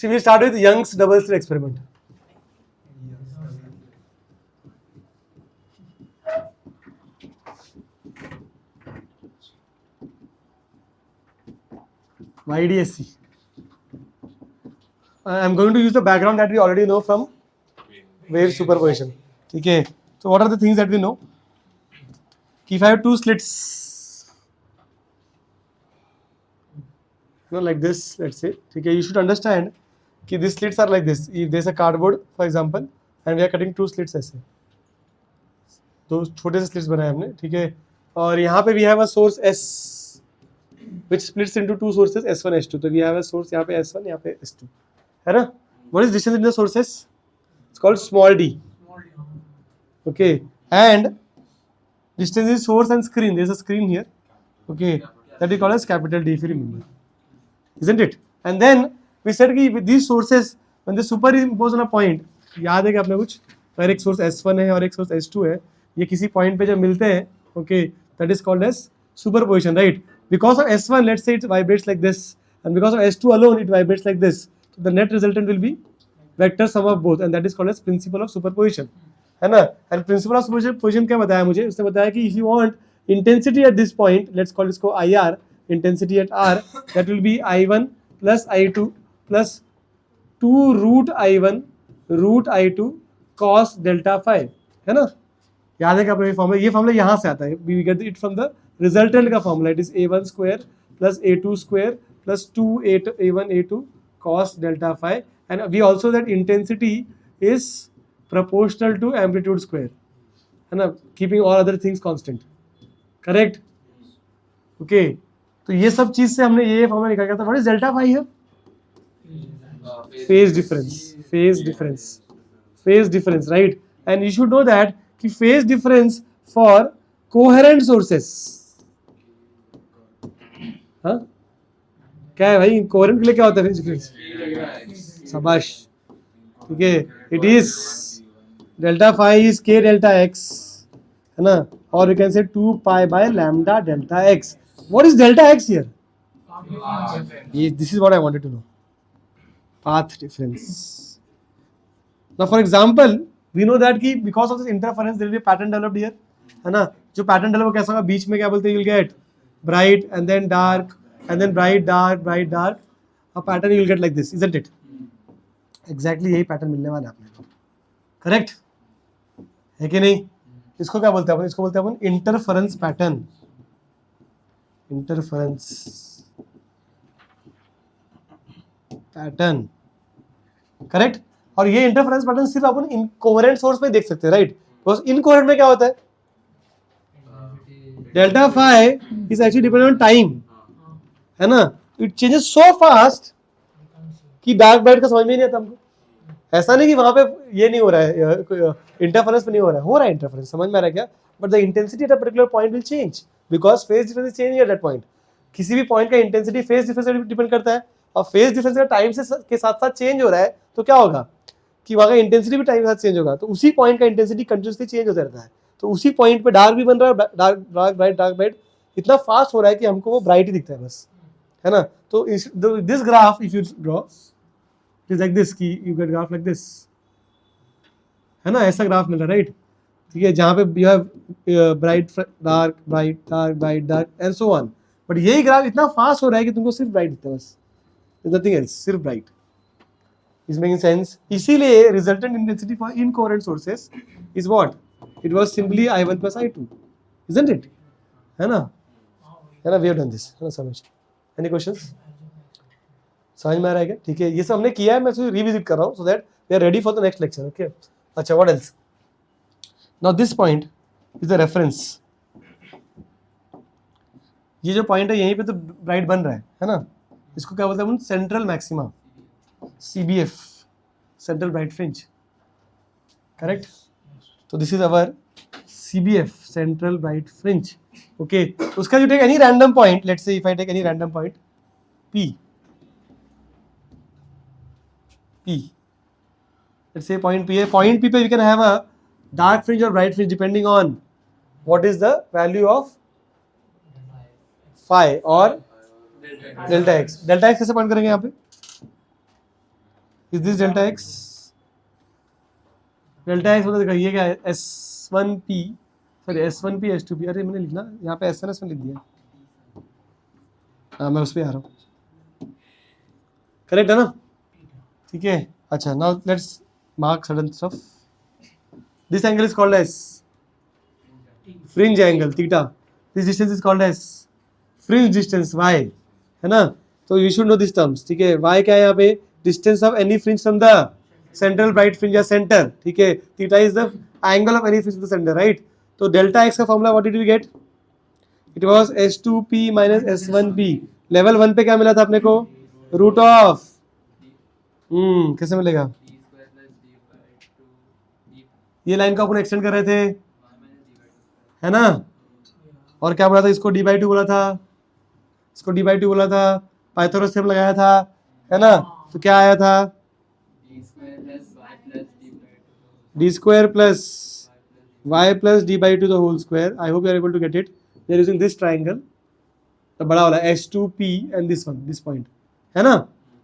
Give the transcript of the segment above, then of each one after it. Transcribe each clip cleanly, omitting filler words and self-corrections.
See, we start with Young's double slit experiment. YDSC. I am going to use the background that we already know from wave superposition. Okay. So what are the things that we know? If I have two slits, like this, let's say, okay, you should understand that these slits are like this. If there's a cardboard, for example, and we are cutting two slits ऐसे, तो छोटे से slits बनाए हमने, ठीक है, और यहाँ पे we have a source S, which splits into two sources S1 S2. तो we have a source यहाँ पे S1, यहाँ पे S2, है ना? What is distance in the sources? It's called small d. Okay, and distance is source and screen. There is a screen here. Okay, that is called as capital D if you remember, isn't it? And then we said कि with these sources when they superimpose on a point, याद है कि आपने कुछ, अगर एक source S1 है और एक source S2 है, ये किसी point पे जब मिलते हैं, okay, that is called as superposition, right? Because of S1, let's say it vibrates like this, and because of S2 alone, it vibrates like this. So the net resultant will be vector sum of both, and that is called as principle of superposition, है ना? And principle of superposition क्या बताया मुझे? उसने बताया कि if you want intensity at this point, let's call इसको IR, intensity at R, that will be I1 plus I2 plus 2 root I1 root I2 cos delta phi, है ना? याद है क्या ये फॉर्मूला? ये फॉर्मूला यहाँ से आता है. We get it from the resultant का formula. It is A1 square plus A2 square plus 2 A1 A2 cos delta phi, and we also that intensity is proportional to amplitude square, है ना? Keeping all other things constant. Correct? Okay. तो ये सब चीज से हमने ये formula निकाला था. What is delta phi here? Phase difference. Phase difference. Phase difference, right? And you should know that कि phase difference for coherent sources, हाँ क्या है भाई? coherent के लिए क्या होता है phase difference? शाबाश, ठीक है. It is delta phi is k delta x, है ना? Or we can say 2 pi by lambda delta x. What is delta x here? This is what I wanted to know. Path difference. Now for example, we know that कि because of this interference there will be a pattern developed here, है ना? जो pattern develop कैसा होगा? बीच में क्या बोलते हैं? You'll get bright and then dark and then bright dark bright dark. A pattern you'll get like this, isn't it? Exactly यही pattern मिलने वाला है आपने को. Correct? है कि नहीं? इसको क्या बोलते हैं अपन? इसको बोलते हैं अपन interference pattern. Interference pattern. Correct? और ये इंटरफेरेंस पैटर्न सिर्फ अपन इनकोहेरेंट सोर्स में देख सकते हैं, राइट? बिकॉज़ इनकोहेरेंट में क्या होता है? Delta phi is actually dependent on time, है ना? इट चेंजेस सो फास्ट कि डार्क ब्राइट का समझ में नहीं आता हमको. ऐसा नहीं कि वहां पे ये नहीं हो रहा है, इंटरफेरेंस में नहीं हो रहा है इंटरफेरेंस, समझ में आ रहा है क्या? But the intensity at a particular point will change because phase difference change at that point. किसी भी पॉइंट का इंटेंसिटी फेज डिफरेंस से डिपेंड करता है, और फेज डिफरेंस का टाइम से के साथ साथ चेंज हो रहा है, तो क्या होगा कि वहां का इंटेंसिटी भी टाइम के साथ चेंज होगा. तो उसी पॉइंट का इंटेंसिटी कंटिन्यूसली चेंज होता रहता है. तो उसी पॉइंट पे डार्क भी बन रहा है, डार्क ब्राइट इतना फास्ट हो रहा है कि हमको वो ब्राइट ही दिखता है बस, है ना? तो this graph if you draw it is like this, कि you get graph like this, है ना? ऐसा ग्राफ मिल रहा है, राइट? ठीक है, जहाँ पे you have bright dark bright dark bright dark and so on. But यही ग्राफ इतना फास्ट हो रहा है कि तुमको सिर्फ ब्राइट दिखता है बस, नथिंग एल्स, सिर्फ ब्राइट. Is making sense? इसीलिए resultant intensity for incoherent sources is what? It was simply I1 plus I2, isn't it? है ना? We have done this. है ना समझ? Any questions? समझ में आ रहा है क्या? ठीक है, ये सब हमने किया है, मैं इसको रिविजिट कर रहा हूँ so that we are ready for the next lecture. Okay? अच्छा, what else? Now this point is the reference. ये जो पॉइंट है यहीं पे तो ब्राइट बन रहा है ना? इसको क्या बोलते हैं? Central maxima, CBF, central bright fringe. Correct? So this is our CBF, central bright fringe. Okay. उसका you take any random point. Let's say if I take any random point P. Let's say point P. Point P पे we can have a dark fringe or bright fringe depending on what is the value of phi or delta x. Delta x कैसे point करेंगे यहाँ पे? Is this delta x? Delta x मतलब देखो ये क्या है, S1P, सॉरी S1P S2P, अरे मैंने लिखना यहाँ पे S1 लिख दिया। हाँ मैं उस पर आ रहा हूँ, करेक्ट है ना? ठीक है, अच्छा now let's mark certain stuff. This angle is called as fringe angle theta, this distance is called as fringe distance y, है ना? तो you should know this terms, ठीक है? y क्या है यहाँ पे? Distance of any fringe from the central bright fringe या सेंटर, ठीक है? Theta is the angle of any fringe from the centre, right? तो डेल्टा एक्स का formula what did we get? It was S2P minus S1P। Level 1 पे क्या मिला था अपने को? रूट ऑफ, कैसे मिलेगा? ये लाइन को अपन एक्सटेंड कर रहे थे, है ना? और क्या बोला था? इसको d/2 बोला था, इसको d/2 बोला था, पाइथागोरस थ्योरम लगाया था, है ना? तो क्या आया था? d square plus y plus d/2 the whole square. I hope you are able to get it. We are using this triangle, the बड़ा वाला S2P and this one, this point, है ना?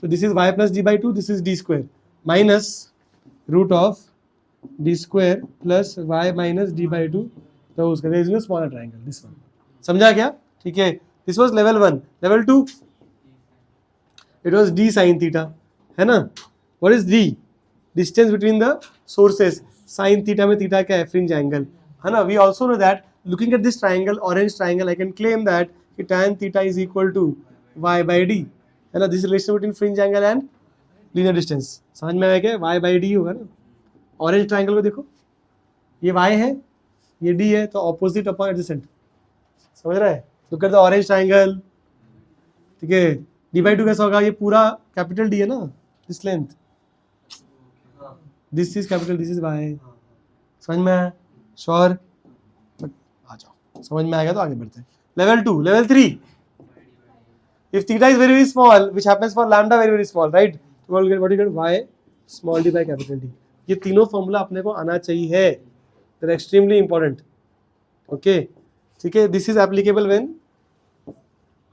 तो this is y plus d/2, this is d square minus root of d square plus y minus d/2 the whole square. There is no smaller triangle, this one. समझा क्या? ठीक है, this was level 1. level 2 it was d sin theta, है ना? What is d? Distance between the sources. sin theta में theta क्या है? Fringe angle, है ना? We also know that looking at this triangle, orange triangle, I can claim that tan theta is equal to y by d, है ना? This relation between fringe angle and linear distance समझ में आया क्या? y by d होगा ना? Orange triangle को देखो, ये y है, ये d है, तो ऑपोजिट अपॉन एडजेसेंट, समझ रहा है? Look at the orange triangle, ठीक है? d/2 कैसा होगा? ये पूरा कैपिटल D है ना, this length, this is capital, this is y, समझ में आया? श्योर? आ जाओ, समझ में आएगा तो आगे बढ़ते हैं। Level 2, level 3, if theta is very very small, which happens for lambda very very small, right? So we'll get what you get, y small d by capital D. ये तीनों फॉर्मूला अपने को आना चाहिए, they're extremely important, okay? ठीक है, this is applicable when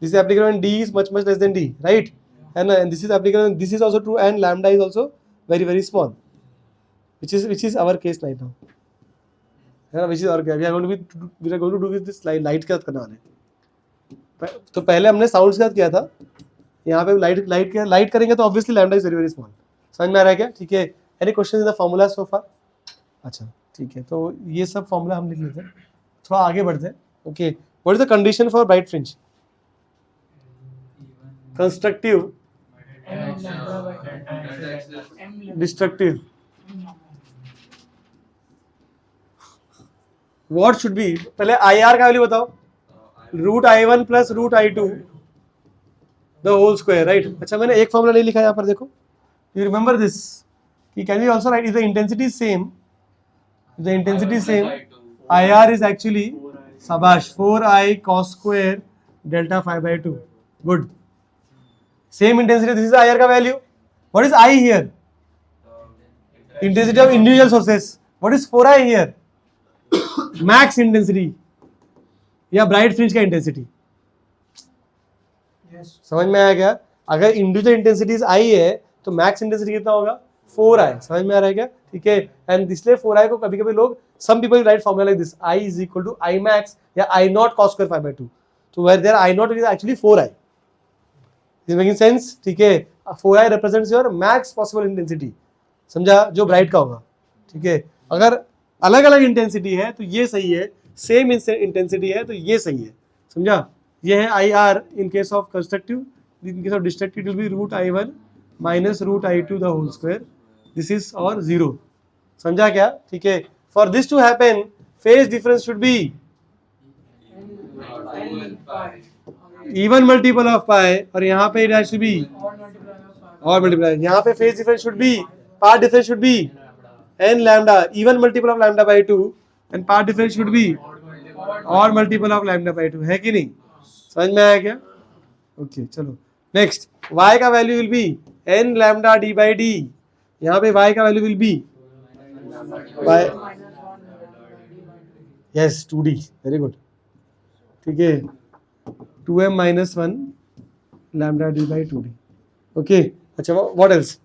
d is much much less than d, right? And this is applicable when this is also true and lambda is also very very small, which is our case right now, है ना? which is our case. We are going to do with this light के साथ करना है। तो पहले हमने sound के साथ किया था, यहाँ पे लाइट करेंगे तो obviously lambda is very very small. समझ में आ रहा है क्या? ठीक है, any question in the formula so far? अच्छा ठीक है, तो ये सब फॉर्मूला हम लिख लेते हैं, थोड़ा आगे बढ़ते हैं। Okay, what is the condition for bright fringe? Constructive, destructive, what should be? पहले IR का वैल्यू बताओ। √I1 plus √I2 the whole square, right? अच्छा मैंने एक फॉर्मूला नहीं लिखा यहाँ पर, देखो, यू रिमेंबर दिस कि can we also write if the intensity same, the intensity same, IR is actually शाबाश 4I cos square delta 5/2, good, same intensity, this is IR का value. What is I here? Intensity of individual sources. What is 4I here? Max intensity या bright fringe का intensity. समझ में आया क्या? अगर individual intensities I है तो मैक्स इंटेंसिटी कितना होगा? 4I। समझ में आ रहा है क्या? ठीक है, एंड इसलिए 4I को कभी कभी लोग, some people write formula like this, I is equal to I max या I naught cos square 5/2, तो where there I naught is actually 4I। Is making sense? ठीक है, 4I represents your max possible intensity, समझा, जो bright का होगा। ठीक है, अगर अलग अलग इंटेंसिटी है तो ये सही है, सेम इंटेंसिटी है तो ये सही है, समझा? ये है IR in case of constructive, in case of destructive will be √I1 minus √I2 the whole square, this is और 0, समझा क्या? ठीक है, for this to happen phase difference should be even multiple of pi, और यहाँ पे it has to be और multiple, यहाँ पे phase difference should be, path difference should be n lambda, even multiple of lambda by 2, and path difference should be or multiple of lambda by 2, है कि नहीं? समझ में आया क्या? ओके चलो नेक्स्ट, y का value will be n lambda d by d, यहाँ पे y का value will be y, yes 2d, very good, ठीक है, 2m minus 1 lambda d by 2d, okay. अच्छा what else?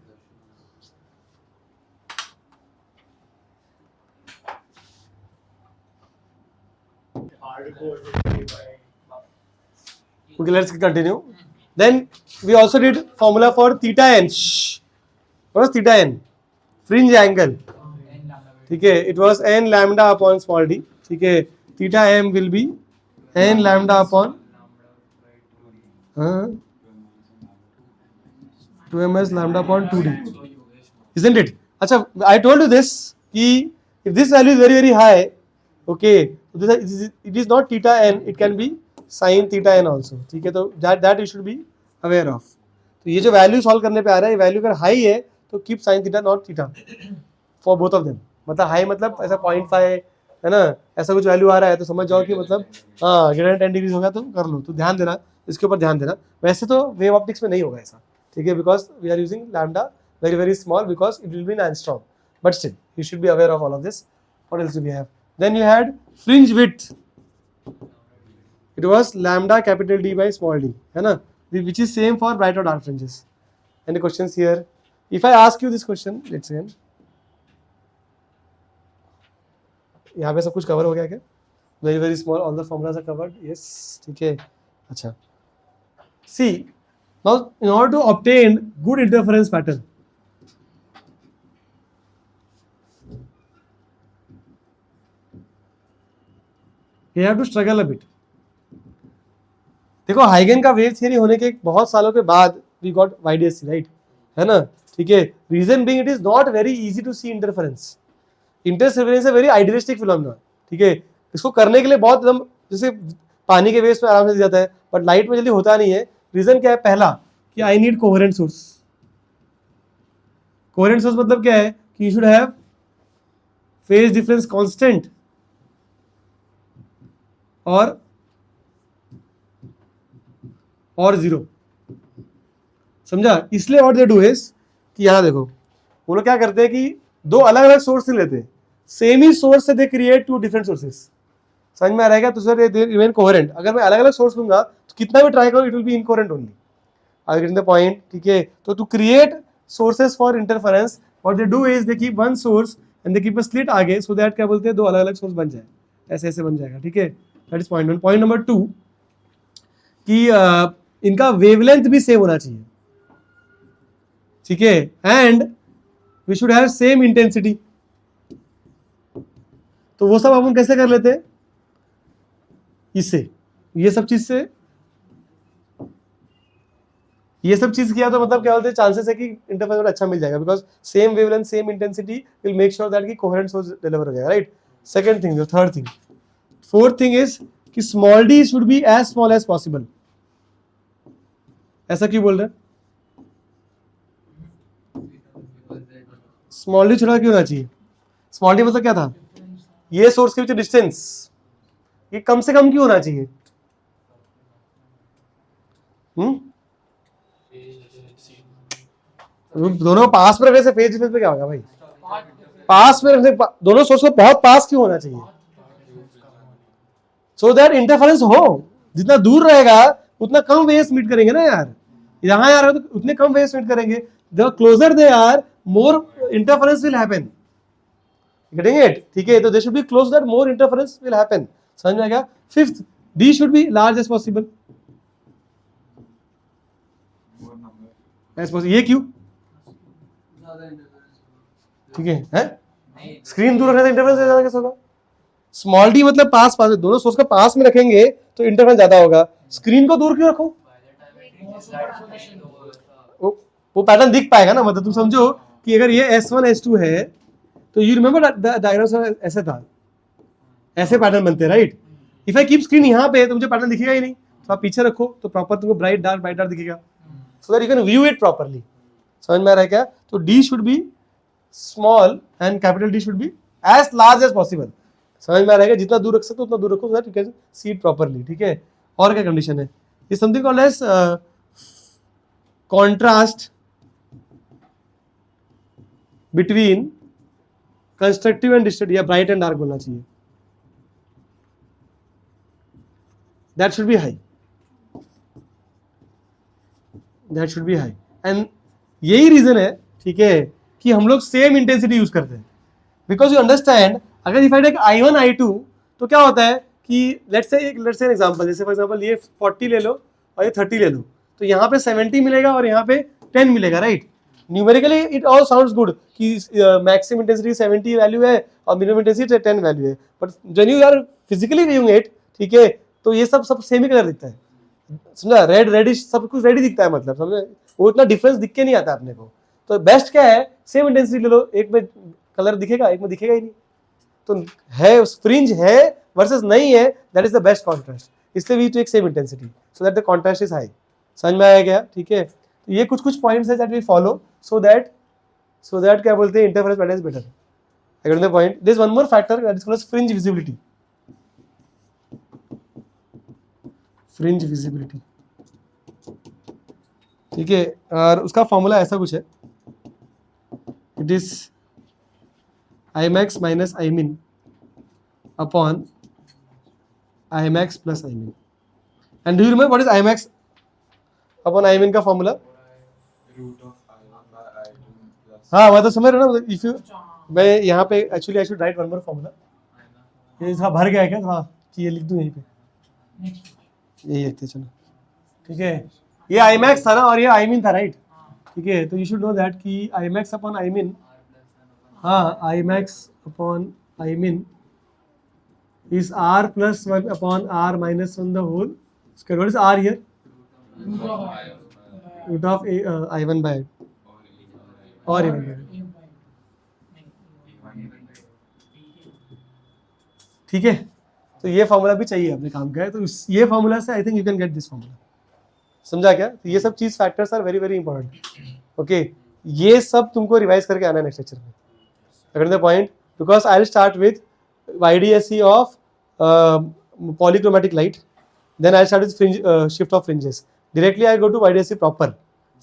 Okay, let's continue. Then we also did formula for theta n. Shh. What was theta n? Fringe angle. ठीक है, it was n lambda upon small d. ठीक है, theta m will be n lambda upon 2ms lambda upon 2d, isn't it? अच्छा, I told you this कि if this value is very very high, okay, it is not theta n, it can be sin theta n also. ठीक है, तो that you should be aware of. तो ये जो value solve करने पे आ रहा है, ये वैल्यू अगर हाई है तो keep sine theta naught theta for both of them. मतलब हाई मतलब ऐसा 0.5 है ना, ऐसा कुछ वैल्यू आ रहा है तो समझ जाओ कि मतलब हाँ ग्रेटर 10 डिग्री होगा तो कर लो. तो ध्यान देना, इसके ऊपर ध्यान देना. वैसे तो वेव ऑप्टिक्स में नहीं होगा ऐसा, ठीक है, because we are using lambda very very small because it will be in angstrom, but still you should be aware of all of this. What else do we have? Then you had fringe width. It was lambda capital D by small d, है ना, which is same for bright or dark fringes. Any questions here? If I ask you this question, let's say, यहाँ पे सब कुछ cover हो गया क्या? Very very small, all the formulas are covered. Yes, ठीक है. अच्छा. See, now in order to obtain good interference pattern, you have to struggle a bit. देखो, हाइगन का वेव थियरी होने के बहुत सालों के बाद वी गॉट YDSC, राइट, है ना, ठीक है. Reason being it is not very easy to see interference. Interference है वेरी आइडियलिस्टिक फिनोमेना, ठीक है. इसको करने के लिए बहुत एकदम जैसे पानी के वेव्स में आराम से जाता है, बट लाइट में जल्दी होता नहीं है. रीजन क्या है? पहला कि I need coherent source. Coherent source मतलब क्या है कि you should have phase difference constant और जीरो. समझा? इसलिए व्हाट दे डू इज कि यहां देखो, वो लोग क्या करते हैं कि दो अलग अलग सोर्स से लेते हैं, सेम ही सोर्स से they create two different sources. समझ में आ रहेगा? तो सर दे रिमेन कोहेरेंट. अगर मैं अलग अलग सोर्स लूंगा तो कितना भी ट्राई करूं it will be incoherent only. I get the point, ठीक है. तो to create sources for interference what they do is they keep one source and they keep a slit आगे, सो दैट क्या बोलते हैं, दो अलग अलग सोर्स बन जाए. ऐसे ऐसे बन जाएगा, ठीक है. That is point 1. Point number 2 कि इनका वेवलेंथ भी सेम होना चाहिए, ठीक है, and we should have same intensity. तो वो सब अपन कैसे कर लेते हैं? इससे, ये सब चीज से, ये सब चीज किया तो मतलब क्या बोलते हैं, चांसेस है कि इंटरफेरेंस अच्छा मिल जाएगा, because same wavelength same intensity will make sure that कि कोहेरेंट सोर्स डिलीवर हो जाएगा, right. Second thing, third thing, fourth thing is कि small d should be as small as possible. ऐसा क्यों बोल रहे हैं? स्मॉल डी छोटा क्यों होना चाहिए? स्मॉल डी मतलब क्या था? ये सोर्स के बीच डिस्टेंस ये कम से कम क्यों होना चाहिए? दोनों पास में रखने से फेज डिफरेंस पे क्या होगा भाई? पास में रखने, दोनों सोर्स को बहुत पास क्यों होना चाहिए? सो दैट इंटरफेरेंस हो. जितना दूर रहेगा उतना कम वेव्स मीट करेंगे ना यार. यहां यार तो उतने कम वेव्स मीट करेंगे. The closer they are more interference will happen. Getting it? ठीक है. तो they should be close that more interference will happen. समझ में आ गया? Fifth, D should be large as possible. ये क्यों? ठीक है, स्क्रीन दूर रखने से इंटरफेरेंस ज्यादा कैसे होगा? स्मॉल डी मतलब पास पास, दोनों सोर्स का पास में रखेंगे तो इंटरफेरेंस ज्यादा होगा. स्क्रीन को दूर क्यों रखो? वो पैटर्न दिख पाएगा ना. मतलब तुम समझो कि अगर ये S1 S2 है तो यू रिमेंबर डायग्राम ऐसे था, ऐसे पैटर्न बनते हैं, right. If I keep screen यहाँ पे तो मुझे पैटर्न दिखेगा ही नहीं. तो आप पीछे रखो तो प्रॉपर तुमको ब्राइट डार्क दिखेगा, so that you can view it properly. समझ में आ रहा है क्या? तो D should be small and capital D should be as large as possible. समझ में आ रहा है? जितना दूर रख सकते हो उतना दूर रखो, so that you can see it properly. ठीक है. और क्या कंडीशन है? Is something called as contrast between constructive and destructive, या ब्राइट एंड डार्क बोलना चाहिए. That should be high, that should be high. And यही रीजन है, ठीक है, कि हम लोग सेम इंटेंसिटी यूज करते हैं. बिकॉज यू अंडरस्टैंड, अगर if I take I1 I2 तो क्या होता है कि लेट्स से एग्जांपल, जैसे फॉर एग्जांपल ये 40 ले लो और ये 30 ले लो, तो यहाँ पे 70 मिलेगा और यहाँ पे 10 मिलेगा, right? Numerically it all sounds good कि मैक्सिमम इंटेंसिटी 70 वैल्यू है और मिनिमम इंटेंसिटी 10 वैल्यू है, but when you are physically viewing it, ठीक है, तो ये सब सेम ही कलर दिखता है, समझा? रेडिश सब कुछ रेड ही दिखता है, मतलब समझे, वो इतना डिफरेंस दिख के नहीं आता अपने को। तो बेस्ट क्या है, सेम इंटेंसिटी ले लो, एक में कलर दिखेगा एक में दिखेगा ही नहीं, तो है फ्रिंज है वर्सेस नहीं है, that is the best contrast, इसलिए we take same intensity so that the contrast is high. समझ में आया क्या? ठीक है, तो ये कुछ पॉइंट्स है that we follow so that क्या बोलते हैं, interference pattern is better. I got the point. There is one more factor that is called as fringe visibility. Fringe visibility. ठीक है, और उसका फॉर्मूला ऐसा कुछ है, it is Imax minus Imin upon Imax plus Imin. And do you remember what is Imax upon Imin का formula? हाँ, मैं तो समझ रहा हूँ ना, इफ यू, मैं यहाँ पे actually I should write one more formula, ये हाँ भर गया है क्या? हाँ, कि ये लिख दूँ यहीं पे, यही लिखते चलो, ठीक है। ये Imax था ना और ये Imin था, राइट? ठीक है, तो यू शुड नो दैट कि Imax अपॉन Imin, हाँ, Imax upon Imin is R plus 1 upon R minus 1 the whole square. What is R here? Root of I1 by or A1 by. ठीक है, तो ये formula भी चाहिए अपने काम का है, तो ये फॉर्मूला से I think you can get this formula. समझा क्या? तो ये सब चीज factors are very very important. Okay, ये सब तुमको रिवाइज करके आना है नेक्स्ट लेक्चर में, अगर the point, because I will start with YDSE of polychromatic light, then I start with shift of fringes. Directly I go to YDSE proper.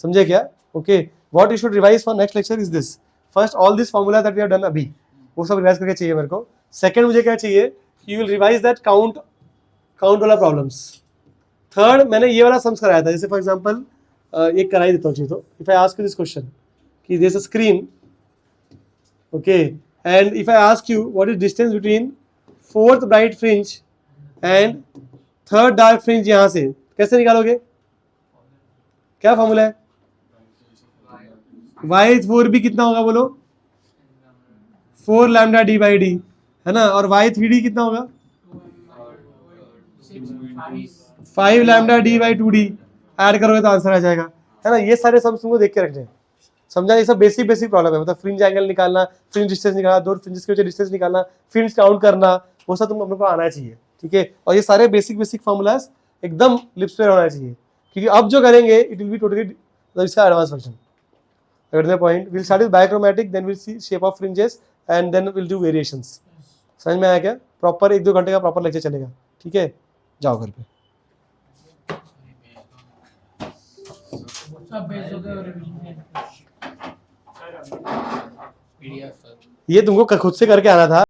समझे क्या? Okay, what you should revise for next lecture is this. First, all this formula that we have done अभी, वो सब revise करके चाहिए मेरे को। Second मुझे क्या चाहिए, you will revise that count वाला प्रॉब्लम्स। थर्ड, मैंने ये वाला सम्स कराया था, जैसे फॉर एग्जांपल एक कराई देता हूँ चीज, तो if I ask you this question कि there is a screen, okay, and if I ask you what is distance between fourth bright fringe and third dark fringe, यहां से कैसे निकालोगे? क्या फॉर्मूला है? Y4B कितना होगा बोलो? 4 लैम्डा D by D, है ना, और Y3D कितना होगा? 5 lambda D by 2D। Add करोगे तो आंसर आ जाएगा, है ना। ये सारे सब तुमको देख के रखने हैं, समझा? ये सब बेसिक प्रॉब्लम है, मतलब फ्रिंज एंगल निकालना, फ्रिंज डिस्टेंस निकालना, दो फ्रिंजेस के बीच डिस्टेंस निकालना, फ्रिंज काउंट करना, वो सब तुम अपने को आना चाहिए, ठीक है। और ये सारे बेसिक फॉर्मूलाज एकदम लिप्स पे होना चाहिए, क्योंकि अब जो करेंगे इट विल बी टोटली इसका एडवांस वर्जन। अगर the point, will start with biochromatic, then will see shape of fringes and then will do variations. समझ में आया क्या? प्रॉपर 1-2 घंटे का प्रॉपर लेक्चर चलेगा, ठीक है। जाओ घर पे। ये तुमको खुद से करके आना था।